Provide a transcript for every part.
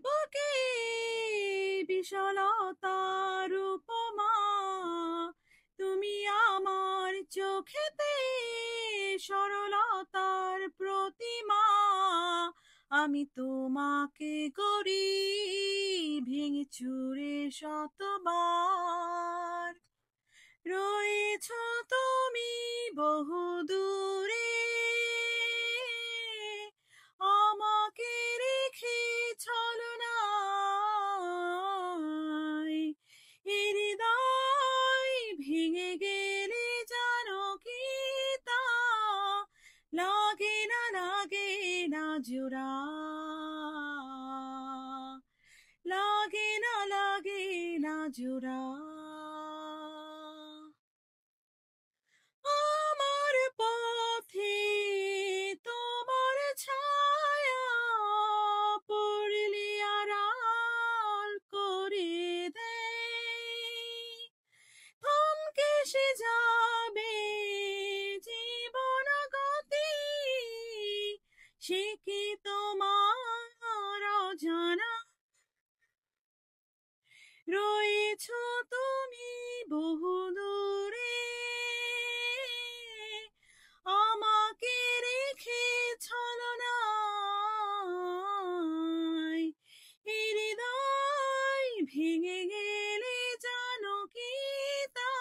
বুকে বিশালতার উপমা, তুমি আমার চোখেতে সরলতার প্রতিমা। আমি তোমাকে গড়ি ভেঙে চুরে শতবার। রয়েছ তুমি বহু দূরে, আমাকে রেখে ছলনায়। হৃদয় ভেঙে গেলে জানো কি তা লাগে না জোড়া, লাগে না জোড়া। আমার পথে তোমার ছায়া পড়লে আড়াল করে দেয়। থমকে সে যাবে জীবন গতি, সে কি তোমার অজানা? রয়েছ তুমি বহু দূরে, আমাকে রেখে ছলনায়। হৃদয় ভেঙে গেলে জানো কি তা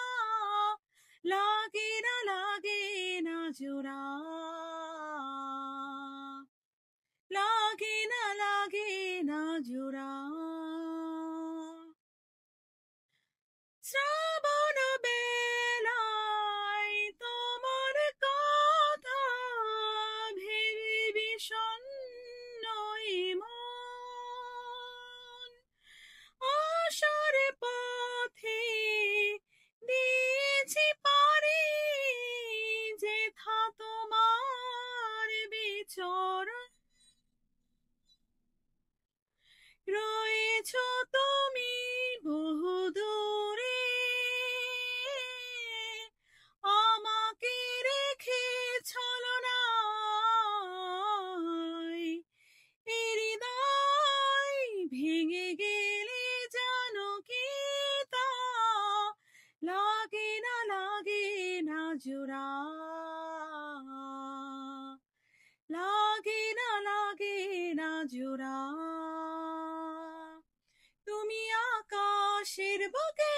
লাগে না জোড়া, লাগে না জোড়া। শ্রাবণ বেলায় তোমার কথা ভেবে বিষণ্ণ এই মন। আশার পথে দিয়েছি পারি যেথা তোমার বিচরণ। রয়েছ তুমি বহু দূরে, আমাকে রেখে ছলনায়। হৃদয় ভেঙে গেলে জানো কি তা লাগে না জোড়া, লাগে না জোড়া। তুমি আকাশের বুকে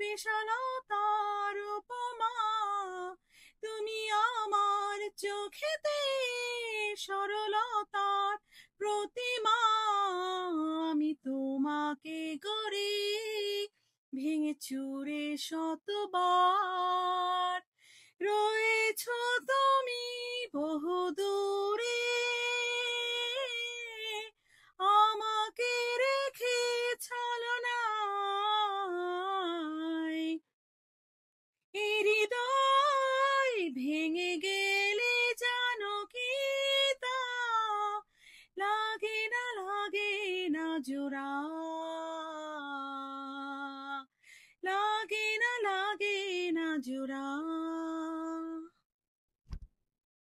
বিশালতার উপমা, তুমি আমার চোখেতে সরলতার প্রতিমা। আমি তোমাকে গড়ি ভেঙে চুরে শতবার। রয়েছ তুমি বহু দূরে, আমাকে রেখে ছলনায়। হৃদয় ভেঙে গেলে জানো কি তা লাগে না জোড়া, লাগে না জোড়া।